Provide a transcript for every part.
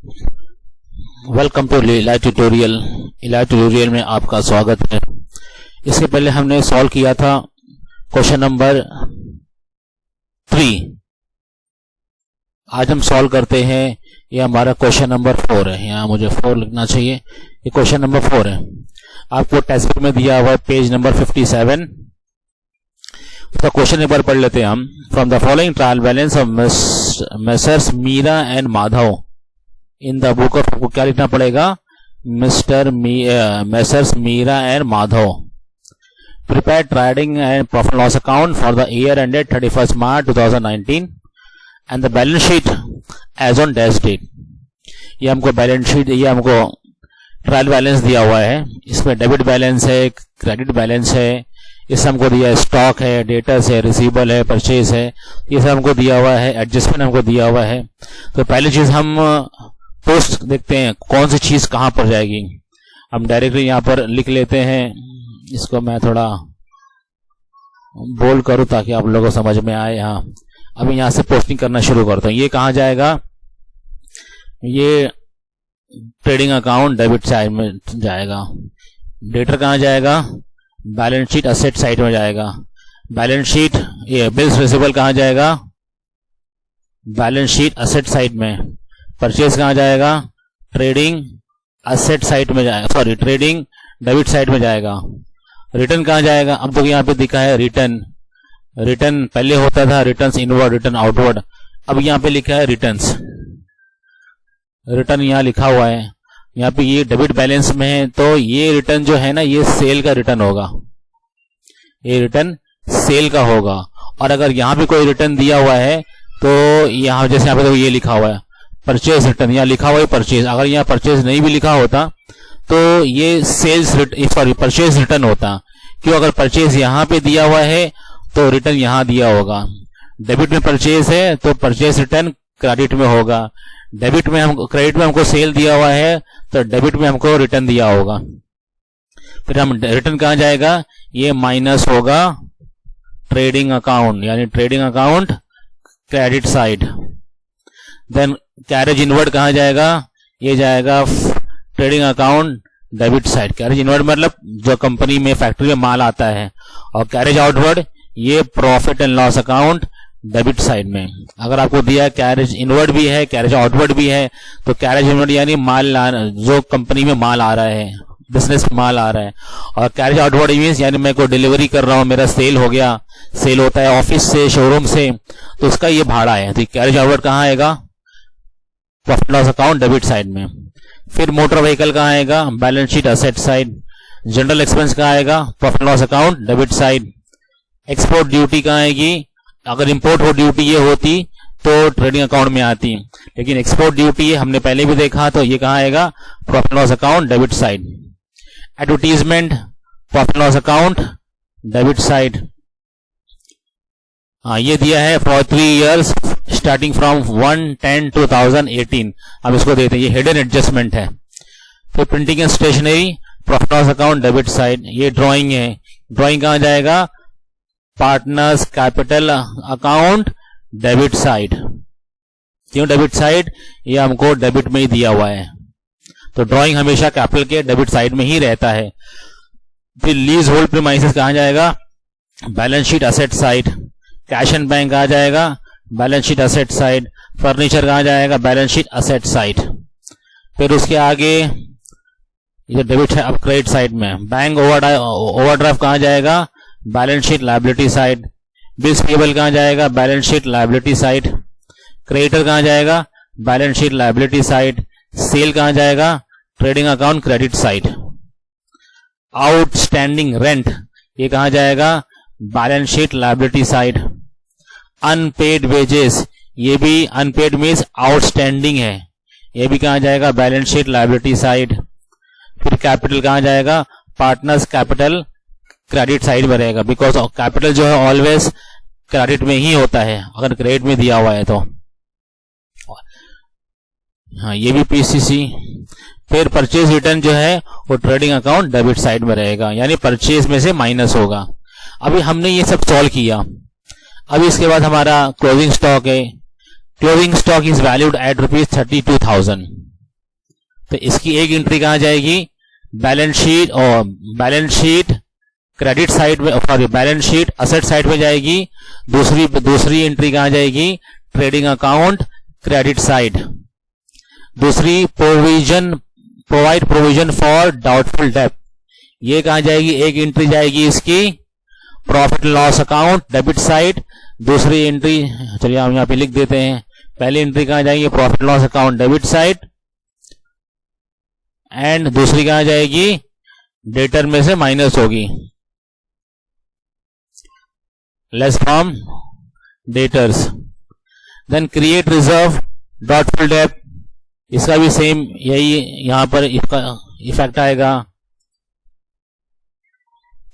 Welcome to इलाज tutorial. इलाज tutorial में आपका स्वागत है। इससे पहले हमने सॉल्व किया था क्वेश्चन नंबर 3। आज हम सॉल्व करते हैं, ये हमारा क्वेश्चन नंबर 4 है। यहाँ मुझे 4 लिखना चाहिए। ये क्वेश्चन नंबर 4 है। आपको टेक्स्ट बुक में दिया हुआ है पेज नंबर 57। उसका क्वेश्चन एक बार पढ़ लेते हैं हम। From the following trial balance of messrs Meera and Madhav in the book of, आपको क्या लिखना पड़ेगा? Messrs Meera and Madhav prepare trading and profit loss account for the year ended 31 March 2019 and the balance sheet as on dash date. ये हमको balance sheet, ये हमको trial balance दिया हुआ है। इसमें डेबिट बैलेंस है, क्रेडिट बैलेंस है, इससे हमको दिया है स्टॉक है, डेटर्स है, रिसीवेबल है, परचेज है, ये सब हमको दिया हुआ है। एडजस्टमेंट हमको दिया हुआ है। तो पहली चीज हम पोस्ट देखते हैं कौन सी चीज कहां पर जाएगी। हम डायरेक्टली यहां पर लिख लेते हैं। इसको मैं थोड़ा बोल्ड करूं ताकि आप लोगों को समझ में आए। हाँ, अभी यहां से पोस्टिंग करना शुरू करता हूं। ये कहां जाएगा? ये ट्रेडिंग अकाउंट डेबिट साइड में जाएगा। डेटर कहां जाएगा? बैलेंस शीट असेट साइड में जाएगा। बैलेंस शीट, ये बिल्स रिसीवेबल कहां जाएगा? बैलेंस शीट असेट साइड में। परचेज कहां जाएगा? ट्रेडिंग असेट साइड में जाएगा, सॉरी ट्रेडिंग डेबिट साइड में जाएगा। रिटर्न कहां जाएगा? अब तो यहां पे दिखा है रिटर्न। रिटर्न पहले होता था रिटर्न्स इनवर्ड, रिटर्न आउटवर्ड। अब यहां पे लिखा है रिटर्न्स। रिटर्न यहां लिखा हुआ है। यहाँ पे ये डेबिट बैलेंस में है, तो ये रिटर्न जो है ना, ये सेल का रिटर्न होगा। ये रिटर्न सेल का होगा। और अगर यहाँ पे कोई रिटर्न दिया हुआ है तो यहाँ जैसे यहाँ पे तो ये लिखा हुआ है परचेज रिटर्न, यहाँ लिखा हुआ है परचेज। अगर यहाँ परचेज नहीं भी लिखा होता तो ये सेल्स सॉरी परचेज रिटर्न होता। क्यों? अगर परचेज यहाँ पे दिया हुआ है तो रिटर्न यहाँ दिया होगा। डेबिट में परचेज है तो परचेज रिटर्न क्रेडिट में होगा। डेबिट में हमको, क्रेडिट में हमको सेल दिया हुआ है तो डेबिट में हमको रिटर्न दिया होगा। फिर हम रिटर्न कहां जाएगा? ये माइनस होगा ट्रेडिंग अकाउंट, यानी trading account credit side. Then carriage inward कहां जाएगा? ये जाएगा trading account debit side. Carriage inward मतलब जो कंपनी में, फैक्ट्री में माल आता है। और कैरेज आउटवर्ड ये profit and loss account debit side में। अगर आपको दिया कैरेज इनवर्ड भी है, कैरेज आउटवर्ड भी है, तो कैरेज इनवर्ड यानी माल लाना, जो कंपनी में माल आ रहा है, बिजनेस में माल आ रहा है। और कैरेज आउटवर्ड मींस यानी मैं कोई डिलीवरी कर रहा हूं, मेरा सेल हो गया, सेल होता है ऑफिस से, शोरूम से, तो उसका ये भाड़ा है। तो कैरेज आउटवर्ड कहां आएगा? Profit loss account debit side में। फिर मोटर व्हीकल कहां आएगा? Balance sheet asset side. General expense कहां आएगा? Profit loss account debit side. Export duty कहां आएगी? अगर इंपोर्ट हो ड्यूटी ये होती तो ट्रेडिंग अकाउंट में आती, लेकिन एक्सपोर्ट ड्यूटी हमने पहले भी देखा, तो ये कहां आएगा? Profit loss account debit side. Advertisement profit loss account debit side. हाँ, ये दिया है फॉर 3 इयर्स स्टार्टिंग फ्रॉम 1/10/2018। हम इसको देते हैं, ये हिडन एडजस्टमेंट है। फिर printing and stationery profit loss account debit side. ये ड्राइंग है। ड्राइंग कहां जाएगा? Partners capital account debit side. क्यों डेबिट साइड? ये हमको डेबिट में ही दिया हुआ है, तो ड्राइंग हमेशा कैपिटल के डेबिट साइड में ही रहता है। फिर लीज होल्ड प्रीमाइसेस कहां जाएगा? Balance sheet asset side. Cash and bank कहां जाएगा? Balance sheet asset side. Furniture कहां जाएगा? Balance sheet asset side. फिर उसके आगे ये डेबिट है, अब क्रेडिट साइड में। बैंक ओवरड्राफ्ट कहां जाएगा? Balance sheet liability side. Bills payable कहां जाएगा? Balance sheet liability side. Creditor कहां जाएगा? Balance sheet liability side. Sale कहां जाएगा? Trading account credit side. Outstanding rent ये कहां जाएगा? Balance sheet liability side. Unpaid wages, ये भी अनपेड मीन्स आउटस्टैंडिंग है, ये भी कहां जाएगा? Balance sheet liability side. फिर कैपिटल कहां जाएगा? पार्टनर्स कैपिटल क्रेडिट साइड में रहेगा, बिकॉज कैपिटल जो है ऑलवेज क्रेडिट में ही होता है अगर क्रेडिट में दिया हुआ है तो। हाँ, ये भी पीसीसी। फिर परचेज रिटर्न जो है वो ट्रेडिंग अकाउंट डेबिट साइड में रहेगा, यानी परचेज में से माइनस होगा। अभी हमने ये सब सॉल्व किया। अभी इसके बाद हमारा क्लोजिंग स्टॉक है। Closing stock is valued at ₹32,000। तो इसकी एक एंट्री कहाँ जाएगी, बैलेंस शीट, और बैलेंस शीट क्रेडिट साइड में, sorry balance sheet asset side में जाएगी। दूसरी एंट्री कहाँ जाएगी, ट्रेडिंग अकाउंट क्रेडिट साइड। दूसरी provide provision for doubtful debt, ये कहाँ जाएगी, एक एंट्री जाएगी इसकी profit loss account debit side. दूसरी एंट्री, चलिए हम यहाँ पे लिख देते हैं, पहली एंट्री कहाँ जाएगी, profit loss account debit side, and दूसरी कहाँ जाएगी, डेटर में से माइनस होगी, less from debtors. Then create reserve doubtful debt, इसका भी सेम यही यहां पर इफेक्ट आएगा।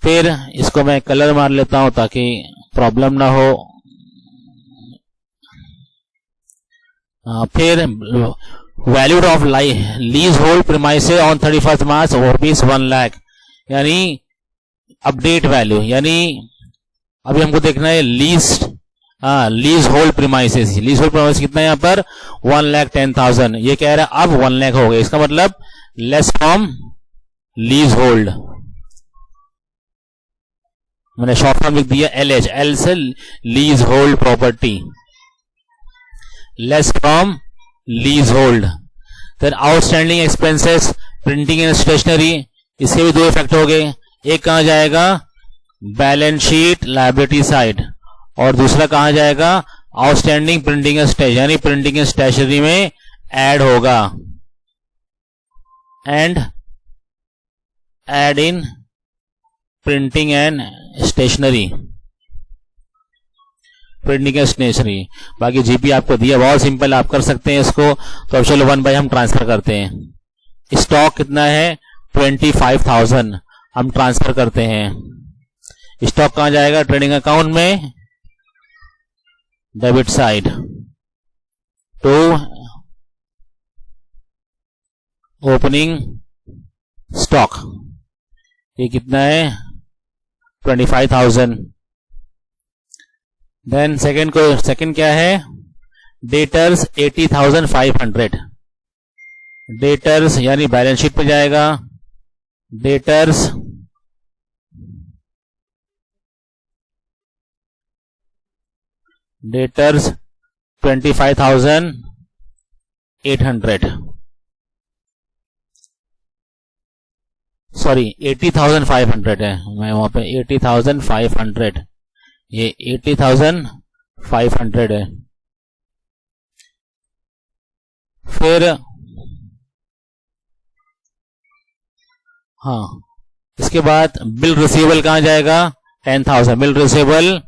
फिर इसको मैं कलर मार लेता हूं ताकि प्रॉब्लम ना हो। फिर value of lease hold premises on 31 मार्च ₹1 लाख, यानी अपडेट वैल्यू, यानी अभी हमको देखना है lease hold premises. Lease hold premises कितना है यहाँ पर, 1,10,000, ये कह रहा है अब 1 लाख हो गया, इसका मतलब लेस फ्रॉम लीज होल्ड, मैंने शॉर्ट फॉर्म लिख दिया LH, एल से lease hold property, less from lease hold. फिर outstanding expenses printing and stationery, इसके भी दो इफेक्ट हो गए, एक कहां जाएगा बैलेंस शीट लायबिलिटी साइड, और दूसरा कहां जाएगा आउटस्टैंडिंग प्रिंटिंग एंड स्टेशनरी, यानी प्रिंटिंग एंड स्टेशनरी में ऐड होगा, and add in printing and stationery, printing and stationery. बाकी जीपी आपको दिया, बहुत सिंपल, आप कर सकते हैं इसको। तो अब चलो 1 बाय हम ट्रांसफर करते हैं। स्टॉक कितना है 25,000, हम ट्रांसफर करते हैं। स्टॉक कहां जाएगा, ट्रेडिंग अकाउंट में debit side to opening stock, ये कितना है 25,000। देन सेकंड क्या है, डेटर्स 80,500, डेटर्स यानी बैलेंस शीट पे जाएगा, डेटर्स डेटर्स 25,800, सॉरी 80,500 है, मैं वहां पे 80,500, ये 80,500 है। फिर हाँ, इसके बाद बिल रिसीवेबल कहां जाएगा 10,000, bill receivable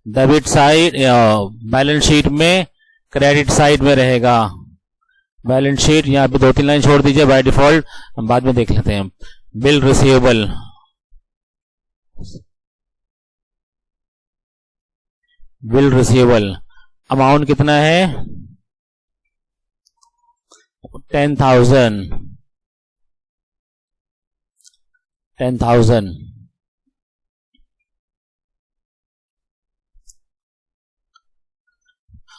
debit side balance sheet में क्रेडिट साइड में रहेगा। बैलेंस शीट यहाँ पे 2-3 लाइन छोड़ दीजिए, बाय डिफॉल्ट हम बाद में देख लेते हैं। बिल रिसीवेबल अमाउंट कितना है 10,000।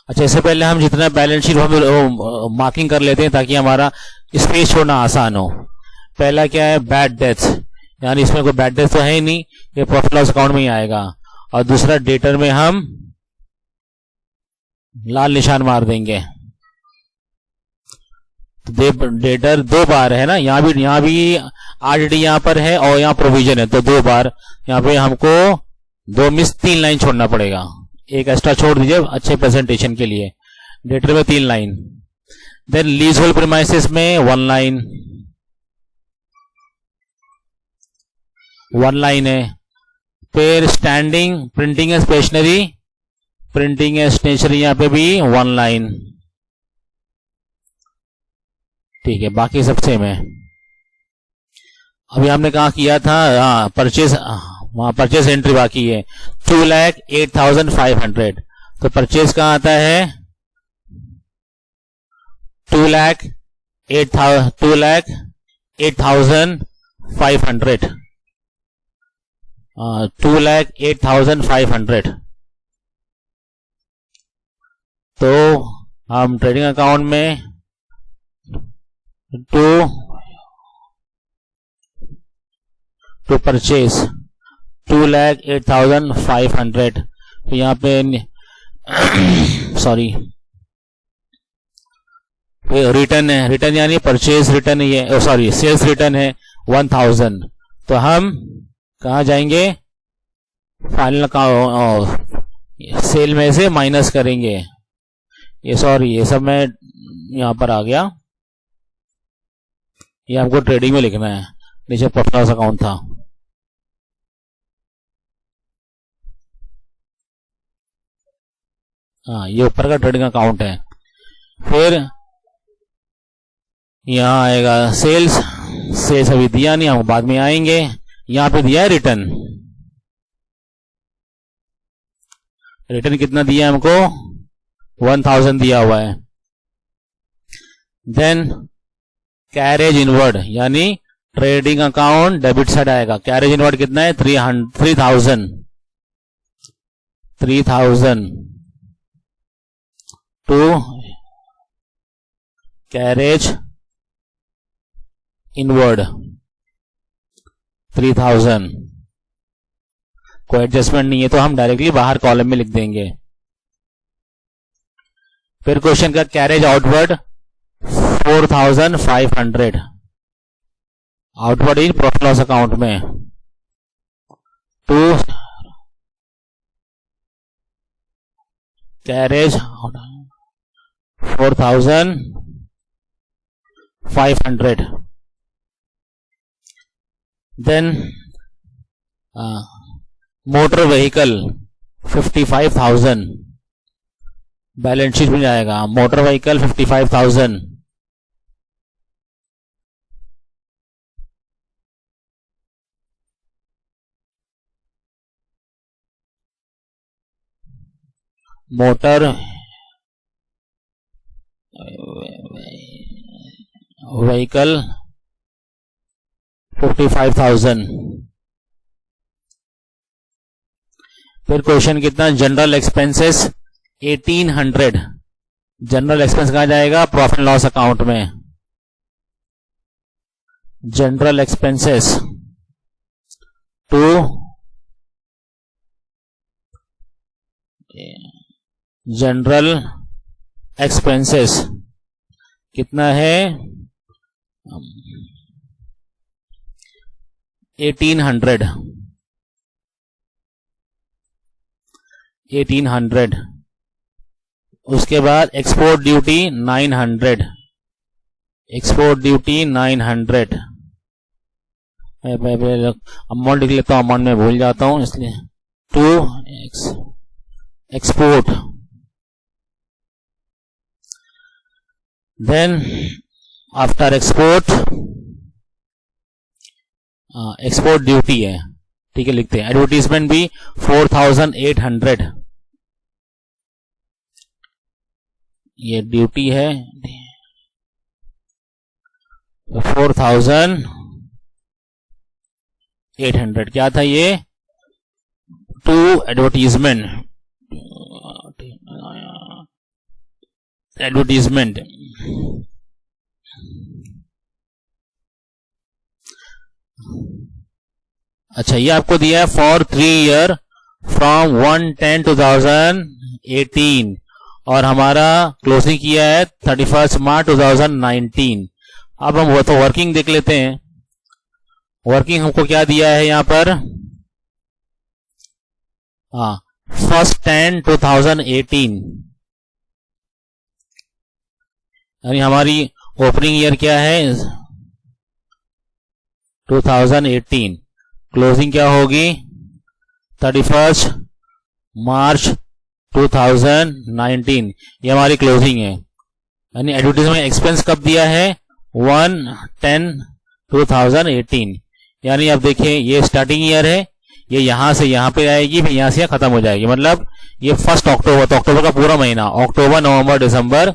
अच्छा, इससे पहले हम जितना बैलेंस शीट हम मार्किंग कर लेते हैं ताकि हमारा स्पेस छोड़ना आसान हो। पहला क्या है बैड डेथ्स, यानी इसमें कोई बैड डेथ तो है ही नहीं, ये प्रॉफिट लॉस अकाउंट में ही आएगा। और दूसरा डेटर में हम लाल निशान मार देंगे, तो डेटर 2 बार है ना, यहाँ भी आरडी यहाँ पर है और यहाँ प्रोविजन है, तो 2 बार यहाँ पे हमको 2 मिस 3 लाइन छोड़ना पड़ेगा, एक एक्स्ट्रा छोड़ दीजिए अच्छे प्रेजेंटेशन के लिए। डेटर में 3 line, then leasehold premises में 1 लाइन, 1 लाइन है। फिर स्टैंडिंग प्रिंटिंग एंड स्टेशनरी यहाँ पे भी 1 लाइन, ठीक है, बाकी सब सेम है। अभी हमने कहा किया था परचेज, वहां परचेज एंट्री बाकी है 2,08,500, तो परचेज कहां आता है 2,08,500, 2,08,500। तो हम ट्रेडिंग अकाउंट में टू परचेज 2,08,500। तो यहाँ पे सॉरी रिटर्न है, रिटर्न यानी परचेज रिटर्न ये सॉरी सेल्स रिटर्न है 1,000। तो हम कहाँ जाएंगे, फाइनल का सेल में से माइनस करेंगे। ये सॉरी ये सब मैं यहाँ पर आ गया, ये हमको ट्रेडिंग में लिखना है, नीचे प्रॉफिट लॉस अकाउंट था। हाँ ये ऊपर का ट्रेडिंग अकाउंट है। फिर यहाँ आएगा सेल्स, सेल्स अभी दिया नहीं, हम बाद में आएंगे। यहाँ पे दिया है रिटर्न, रिटर्न कितना दिया है हमको 1,000 दिया हुआ है। देन कैरेज इनवर्ड यानी ट्रेडिंग अकाउंट डेबिट साइड आएगा। कैरेज इनवर्ड कितना है 3,000 टू कैरेज इनवर्ड 3,000। कोई एडजस्टमेंट नहीं है तो हम डायरेक्टली बाहर कॉलम में लिख देंगे। फिर क्वेश्चन का carriage outward 4,500 outward in profit loss account में to carriage 4,500। Then motor vehicle 55,000 balance sheet में जाएगा। Motor vehicle 55,000। Motor vehicle 55,000। फिर क्वेश्चन कितना, जनरल एक्सपेंसेस 1,800। जनरल एक्सपेंस कहां जाएगा, प्रॉफिट लॉस अकाउंट में। General expenses to general expenses कितना है 1800। उसके बाद export duty 900। Export duty 900। Amount लिख लेता हूं, अमाउंट में भूल जाता हूं इसलिए। To export. Then after export export duty है, ठीक है, लिखते हैं। एडवर्टीजमेंट भी 4,800 ये ड्यूटी है। 4,800 क्या था ये, टू एडवर्टीजमेंट। एडवर्टीजमेंट अच्छा, ये आपको दिया है फॉर 3 ईयर फ्रॉम 1/10/2018 और हमारा क्लोजिंग किया है 31 मार्च 2019। अब हम वो तो वर्किंग देख लेते हैं। वर्किंग हमको क्या दिया है यहाँ पर, हाँ 1/10/2018 यानी हमारी ओपनिंग ईयर क्या है 2018। क्लोजिंग क्या होगी 31 मार्च 2019। ये हमारी क्लोजिंग है। यानी एडवर्टीजमेंट एक्सपेंस कब दिया है 1/10/2018। यानी अब देखिए ये स्टार्टिंग ईयर है, ये यहां से यहां पे आएगी, फिर यहां से खत्म हो जाएगी। मतलब ये 1 अक्टूबर, तो अक्टूबर का पूरा महीना, अक्टूबर नवंबर दिसंबर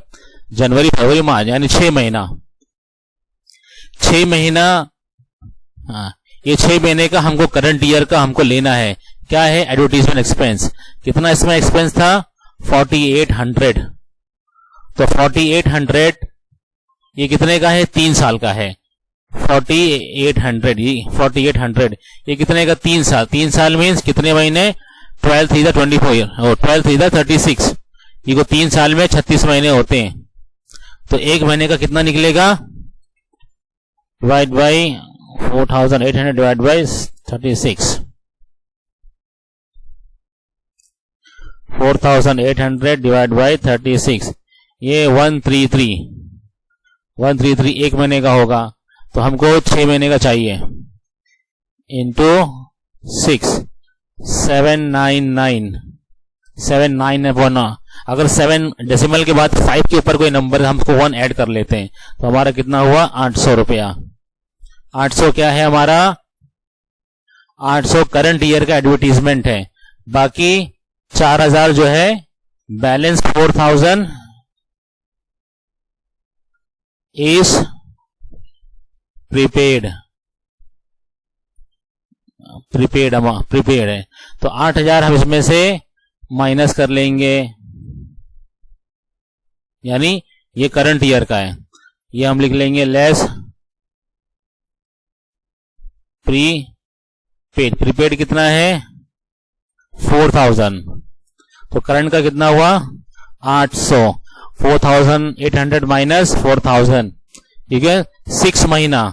जनवरी फरवरी मार्च, यानी 6 महीना। 6 महीना, हाँ ये 6 महीने का हमको करंट ईयर का हमको लेना है। क्या है एडवर्टीजमेंट एक्सपेंस। कितना इसमें एक्सपेंस था 4,800। तो 4,800 ये कितने का है? 3 साल का है। 4800, ये 4800 ये कितने का? 3 साल। 3 साल मीन्स कितने महीने? 12 3 24 और 12 3 36। ये को 3 साल में 36 महीने होते हैं। तो एक महीने का कितना निकलेगा? Divide by 4800 divide by 36। 4800 divide by 36, ये 133 एक महीने का होगा। तो हमको 6 महीने का चाहिए। इंटू 6, 799 अगर 7 डेसिमल के बाद 5 के ऊपर कोई नंबर हमको 1 ऐड कर लेते हैं तो हमारा कितना हुआ? 800 रुपया। 800 क्या है हमारा? 800 करंट ईयर का एडवर्टीजमेंट है। बाकी 4000 जो है बैलेंस 4000 इज प्रीपेड है। तो 8000 हम इसमें से माइनस कर लेंगे, यानी ये करंट ईयर का है। ये हम लिख लेंगे लेस प्रीपेड कितना है? 4000। तो करंट का कितना हुआ? 800। 4800 माइनस 4000, ठीक है। 6 महीना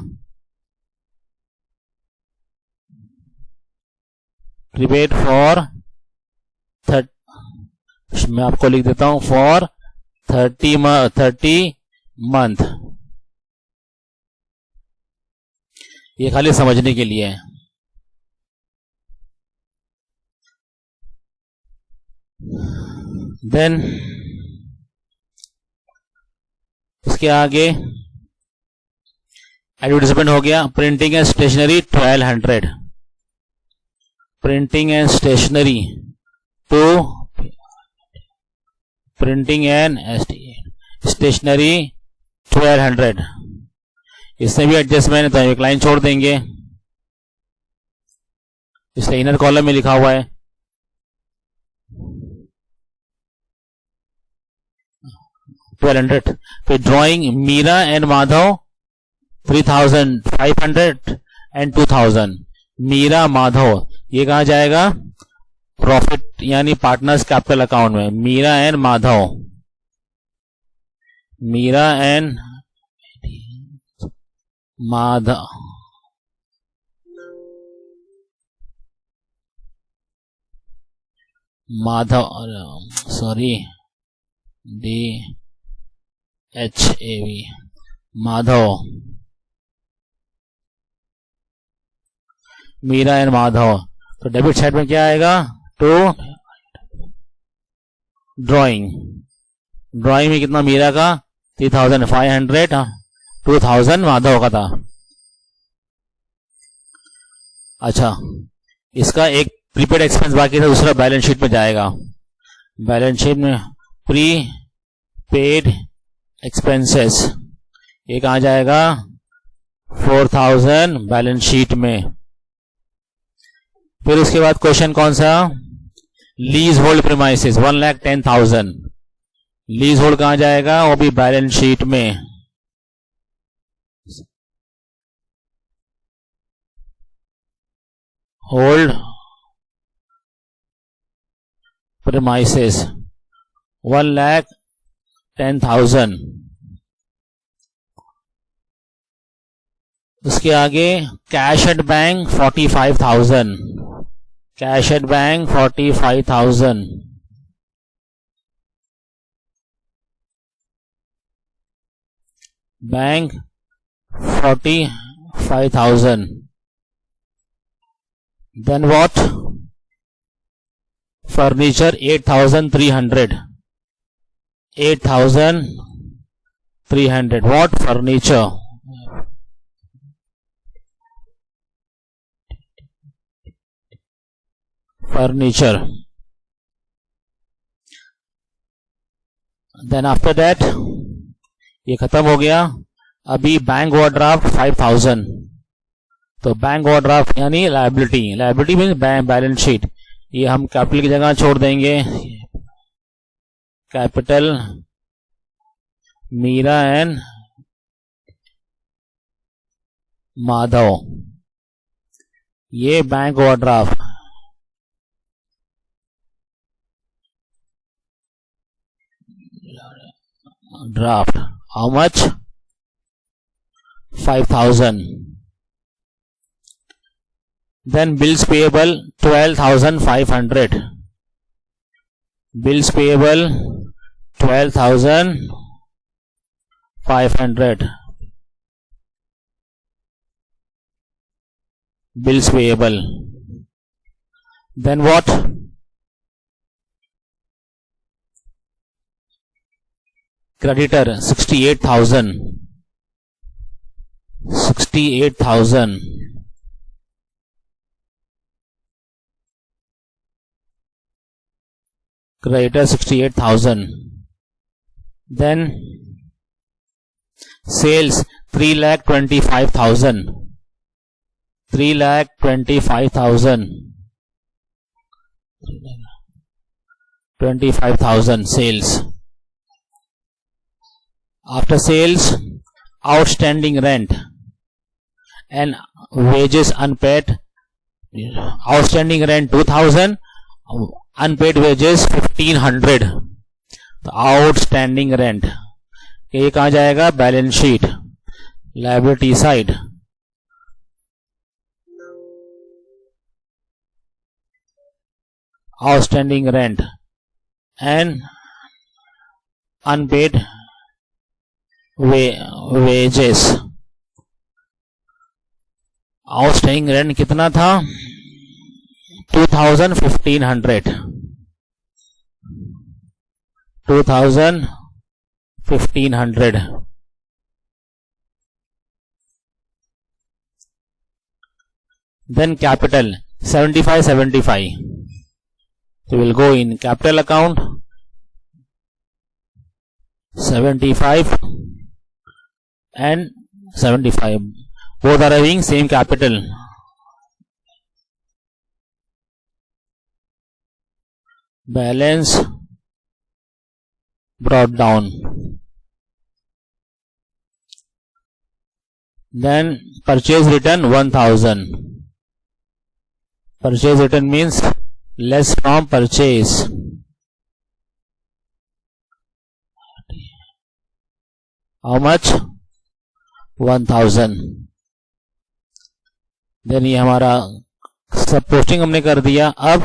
प्रीपेड फॉर मैं आपको लिख देता हूं फॉर 30 मंथ। ये खाली समझने के लिए है। देन इसके आगे एडवर्टाइजमेंट हो गया। Printing and stationery 1200, printing and stationery to printing and stationery 1200। इसमें भी एडजस्टमेंट है तो एक लाइन छोड़ देंगे, इसलिए इनर कॉलम में लिखा हुआ है। फिर drawing Meera and Madhav 3500 and 2000। Meera Madhav ये कहा जाएगा? प्रॉफिट यानी पार्टनर्स कैपिटल अकाउंट में। Meera and Madhav, Meera and Madhav sorry DHAV Madhav, Meera and Madhav. तो डेबिट साइड में क्या आएगा? टू ड्राइंग में कितना? मीरा का 3500, 2000 माधव का था। अच्छा, इसका एक प्रीपेड एक्सपेंस बाकी था, दूसरा बैलेंस शीट में जाएगा। बैलेंस शीट में प्री पेड एक्सपेंसेस ये कहाँ जाएगा? 4000 बैलेंस शीट में। फिर उसके बाद क्वेश्चन कौन सा? Lease hold premises 1,10,000। Lease hold कहां जाएगा? वो भी बैलेंस शीट में। Hold premises 1,10,000। उसके आगे cash at bank 45,000। Cash at bank 45,000। Bank 45,000। Then what? Furniture 8,300. 8,300. What furniture? Furniture. Then after that, ये खत्म हो गया। अभी बैंक ओवरड्राफ्ट 5,000। तो बैंक ओवरड्राफ्ट यानी लायबिलिटी मीन्स बैलेंस शीट। ये हम कैपिटल की जगह छोड़ देंगे। कैपिटल मीरा एंड माधव, ये bank overdraft how much? 5,000. Then bills payable 12,500. Bills payable 12,500. Bills payable. Then what? Creditor 68,000. 68,000. Creditor 68,000. Then sales 3,25,000. 3,25,000. 25,000 sales. After sales, outstanding rent and wages unpaid. Outstanding rent 2,000, unpaid wages 1,500. तो outstanding rent ये कहाँ जाएगा? Balance sheet, liability side. Outstanding rent and unpaid wages. Outstanding rent कितना था? 2,000, 1,500. 2,000, 1,500. Then capital 75, 75. So we'll go in capital account 75 and 75. Both are having same capital. Balance brought down. Then purchase return 1,000. Purchase return means less from purchase. How much? 1,000. Then ये हमारा सब posting हमने कर दिया. अब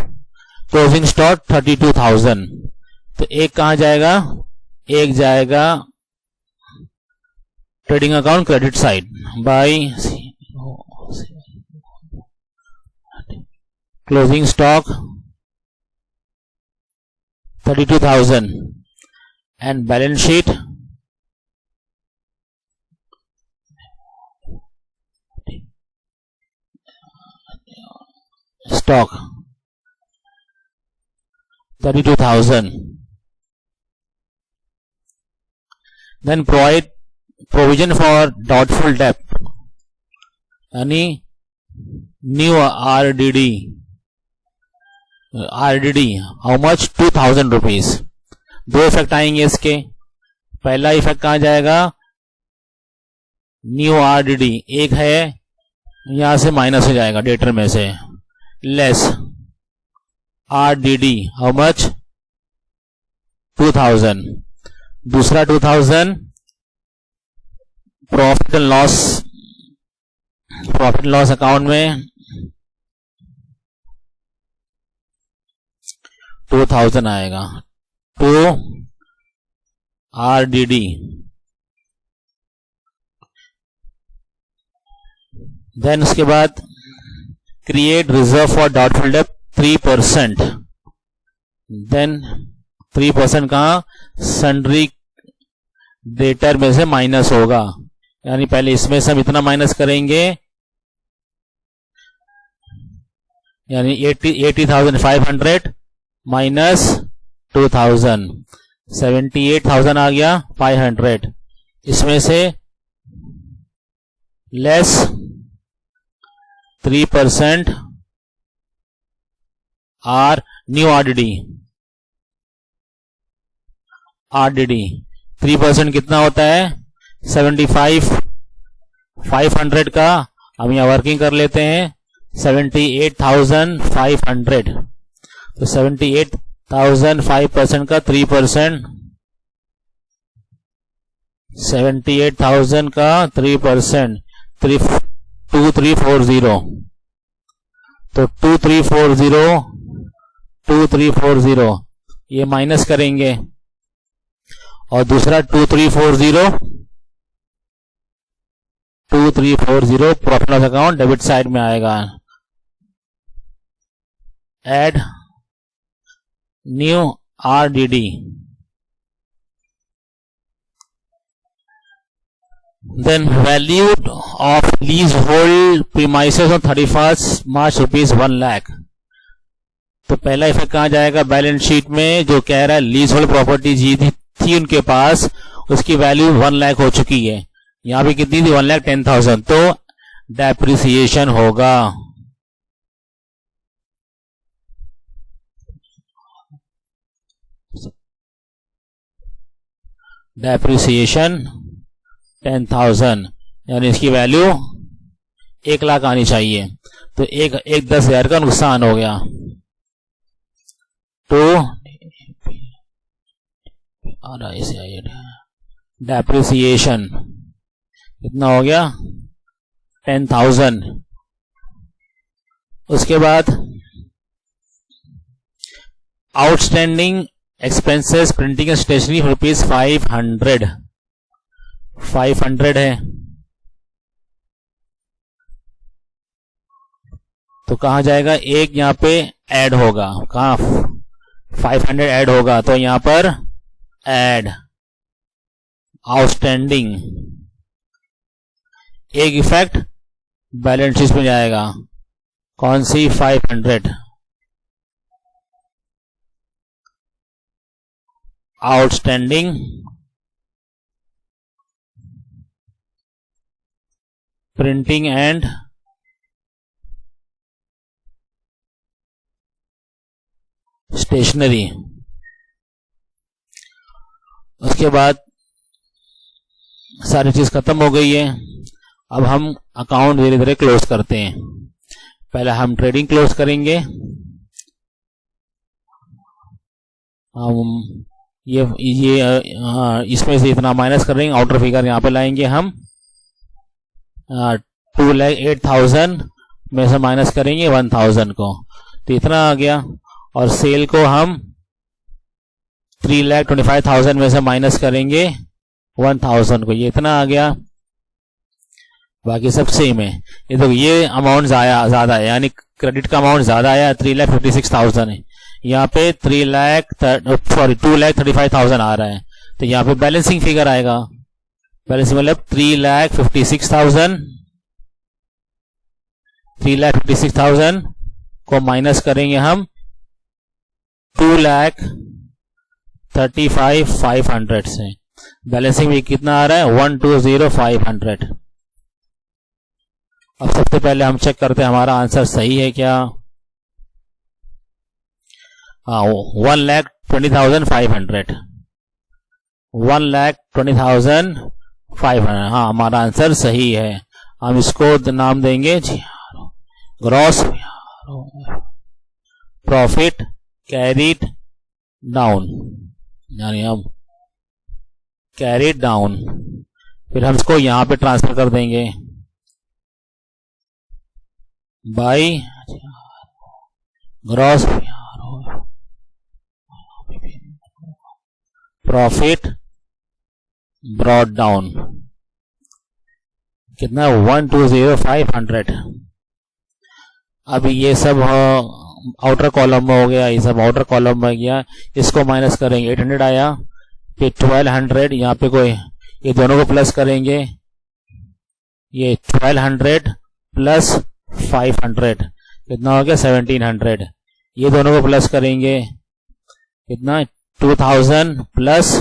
closing stock 32,000. तो एक कहां जाएगा? एक जाएगा trading account credit side by closing stock 32,000 and balance sheet stock 32,000. Then provide provision for doubtful debt, यानी new RDD. how much? 2,000 rupees. दो इफेक्ट आएंगे इसके. पहला इफेक्ट कहां जाएगा? New RDD. एक है यहां से माइनस हो जाएगा डेटर में से. Less RDD how much? 2,000. दूसरा 2,000 प्रॉफिट एंड लॉस अकाउंट में 2,000 आएगा टू RDD. देन उसके बाद create reserve for doubtful debt 3%. then 3% कहां? सन्ड्री डेटर में से माइनस होगा. यानी पहले इसमें से हम इतना माइनस करेंगे, यानी 80,500 माइनस 2,000 78,000 आ गया 500. इसमें से लेस 3% आर न्यू RDD 3% कितना होता है? 75 500 का अब यहाँ वर्किंग कर लेते हैं 78,500, तो 78,005% का 3%, 78,000 का 3%, 2340, तो 2340 ये माइनस करेंगे, और दूसरा 2340 profit loss account debit side में आएगा। Add new RDD, then value of leasehold premises on 31st March ₹1 lakh। तो पहला इफेक्ट कहां जाएगा बैलेंस शीट में, जो कह रहा है लीज होल्ड प्रॉपर्टी जी थी उनके पास, उसकी वैल्यू 1 लाख हो चुकी है। यहां भी कितनी थी 1,10,000, तो डेप्रिसिएशन होगा। डेप्रिसिएशन 10,000, यानी इसकी वैल्यू 1 लाख आनी चाहिए, तो एक 10,000 का नुकसान हो गया। तो डेप्रिसिएशन कितना हो गया 10,000। उसके बाद outstanding expenses printing and stationery ₹500 है, तो कहां जाएगा, एक यहां पे ऐड होगा, कहां 500 ऐड होगा, तो यहां पर ऐड आउटस्टैंडिंग, एक इफेक्ट बैलेंस शीट में जाएगा, कौन सी 500 आउटस्टैंडिंग प्रिंटिंग एंड स्टेशनरी। उसके बाद सारी चीज खत्म हो गई है। अब हम अकाउंट धीरे धीरे क्लोज करते हैं। पहले हम ट्रेडिंग क्लोज करेंगे। हम ये इसमें से इतना माइनस कर देंगे, आउटर फिगर यहां पे लाएंगे हम 2,08,000 में से माइनस करेंगे 1,000 को, तो इतना आ गया। और सेल को हम 3,25,000 में से माइनस करेंगे 1,000 को, ये इतना आ गया। बाकी सब सेम है। ये तो ये अमाउंट ज्यादा है, यानी क्रेडिट का अमाउंट ज्यादा आया, 3,56,000 है। यहाँ पे 2,35,000 आ रहा है, तो यहाँ पे बैलेंसिंग फिगर आएगा। बैलेंसिंग मतलब 3,56,000 को माइनस करेंगे हम 2,35,500 से। बैलेंसिंग भी कितना आ रहा है 1,20,500। अब सबसे पहले हम चेक करते हैं हमारा आंसर सही है क्या। 1,20,500 1,20,500, हाँ हमारा आंसर सही है। हम इसको नाम देंगे ग्रॉस प्रॉफिट कैरीड डाउन, यानी हम कैरीड डाउन। फिर हम इसको यहां पे ट्रांसफर कर देंगे by gross profit brought down, कितना 1,20,500। अब ये सब आउटर कॉलम में हो गया, ये सब आउटर कॉलम में गया। इसको माइनस करेंगे 800 आया, फिर 1,200, यहाँ पे कोई ये दोनों को प्लस करेंगे, ये 1,200 प्लस 500 कितना हो गया 1,700। ये दोनों को प्लस करेंगे कितना 2,000 प्लस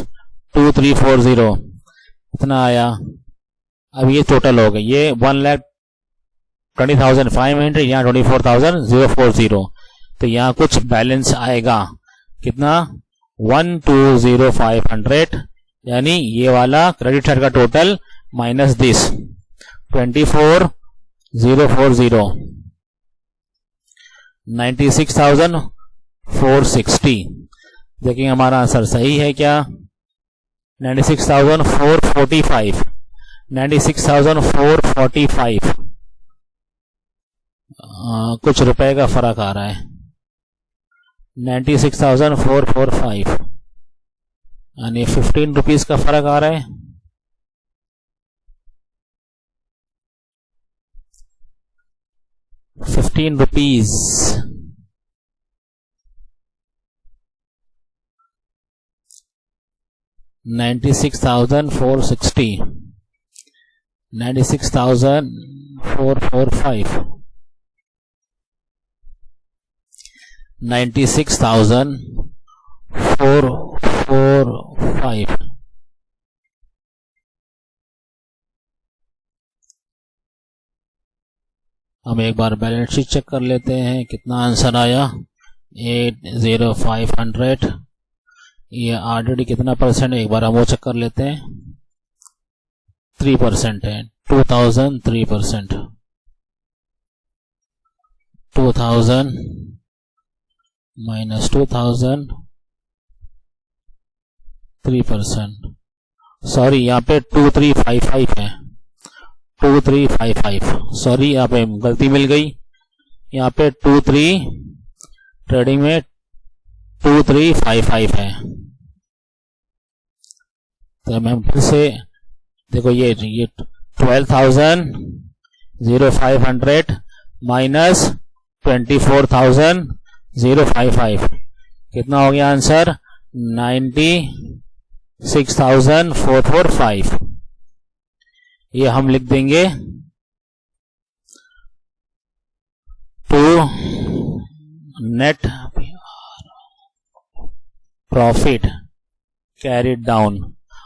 2,340 कितना आया। अब ये टोटल हो गया, ये 1,20,500, यहाँ 24,040, तो यहाँ कुछ बैलेंस आएगा कितना 1,20,500, यानी ये वाला क्रेडिट साइड का टोटल माइनस दिस 24 040 96,460। देखिए हमारा आंसर सही है क्या? 96,445 96,445 कुछ रुपए का फर्क आ रहा है। 96,445 यानी 15 रुपीज का फर्क आ रहा है। ₹15 96,460 96,445 96,445। हम एक बार बैलेंस शीट चेक कर लेते हैं कितना आंसर आया। 80500। ये ऑलरेडी कितना परसेंट है एक बार हम वो चेक कर लेते हैं। 3% है। 2003%। 2000 माइनस 2000 3%। सॉरी यहाँ पे 2355 है। 2355 सॉरी यहाँ पे गलती मिल गई। यहाँ पे 23 ट्रेडिंग में 2355 है। तो मैं फिर से देखो ये 12,500 माइनस 24,055 कितना हो गया आंसर? 96,445। ये हम लिख देंगे to net profit carried down.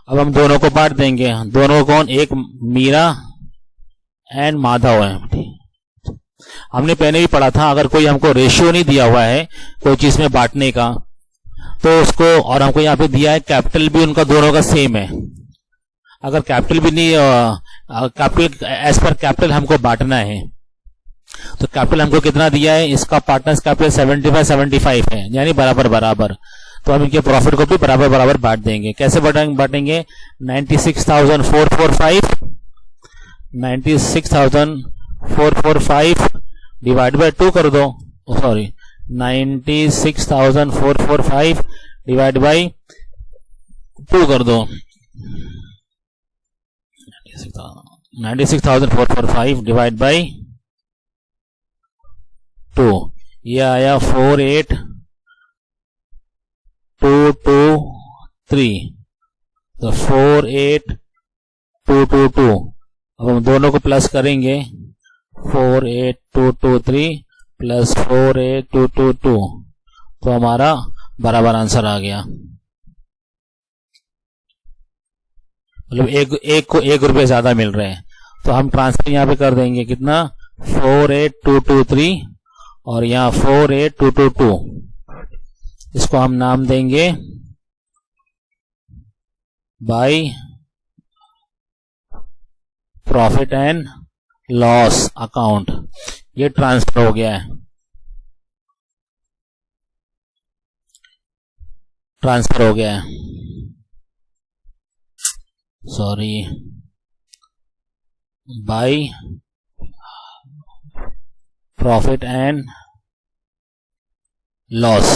अब हम दोनों को बांट देंगे। दोनों कौन? एक मीरा एंड माधव है। हमने पहले भी पढ़ा था अगर कोई हमको रेशियो नहीं दिया हुआ है कोई चीज में बांटने का तो उसको, और हमको यहाँ पे दिया है कैपिटल भी उनका दोनों का सेम है। अगर कैपिटल भी नहीं कैपिटल एज पर कैपिटल हमको बांटना है तो कैपिटल हमको कितना दिया है? इसका पार्टनर्स कैपिटल 75 है यानी बराबर बराबर। तो हम इनके प्रॉफिट को भी बराबर बराबर बांट देंगे। कैसे बांटेंगे? 96,445 डिवाइड बाय 2 कर दो। सॉरी 96,445 डिवाइड बाय 2 कर दो। 96,445 डिवाइड बाय 2 ये आया 48223। तो 48222। अब हम दोनों को प्लस करेंगे। 48223 प्लस 48222 तो हमारा बराबर आंसर आ गया। मतलब एक को 1 रुपये ज्यादा मिल रहे हैं। तो हम ट्रांसफर यहाँ पे कर देंगे कितना? 48223 और यहाँ 48222। इसको हम नाम देंगे by profit and loss account. ये ट्रांसफर हो गया है। ट्रांसफर हो गया है। Sorry by profit and loss.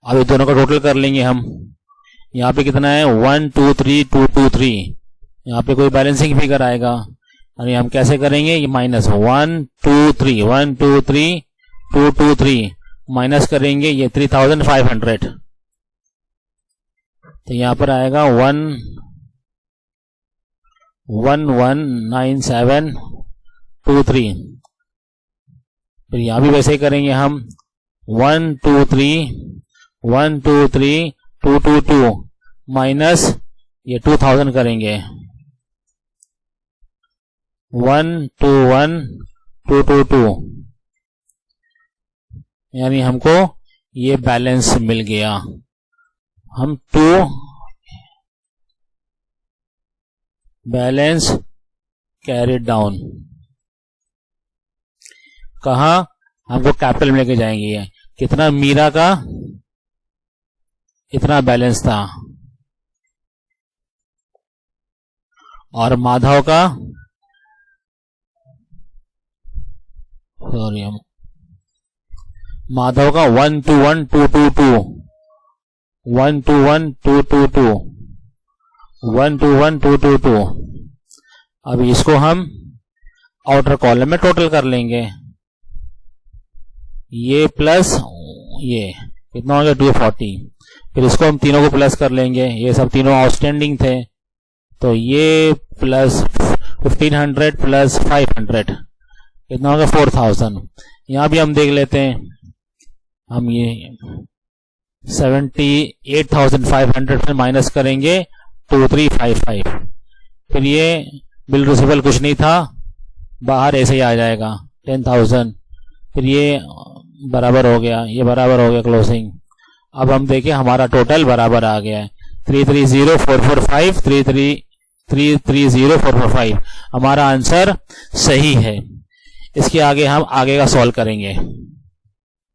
अब ये दोनों का टोटल कर लेंगे हम। यहाँ पे कितना है? 123223। यहाँ पे कोई बैलेंसिंग फिगर आएगा और हम कैसे करेंगे? ये माइनस 123 माइनस करेंगे ये 3,500। तो यहाँ पर आएगा 119723। फिर यहाँ भी वैसे ही करेंगे हम। 123,222 माइनस ये 2000 करेंगे। 121,222 यानी हमको ये बैलेंस मिल गया। हम बैलेंस कैरिड डाउन कहाँ, हमको कैपिटल में लेके जाएंगे। कितना, मीरा का इतना बैलेंस था और माधव का, सॉरी, माधव का 121,222, 121,222, 121,222। अब इसको हम आउटर कॉलम में टोटल कर लेंगे, ये प्लस ये कितना हो गया 240। फिर इसको हम तीनों को प्लस कर लेंगे, ये सब तीनों आउटस्टैंडिंग थे, तो ये प्लस 1500 प्लस 500 कितना होगा 4000। यहां भी हम देख लेते हैं, हम ये 78,500 से माइनस करेंगे 2355। फिर ये बिल रिसीवेबल कुछ नहीं था, बाहर ऐसे ही आ जाएगा 10,000। फिर ये बराबर हो गया, ये बराबर हो गया क्लोजिंग। अब हम देखें हमारा टोटल बराबर आ गया है 330,445, 330,445 हमारा आंसर सही है। इसके आगे हम आगे का सॉल्व करेंगे।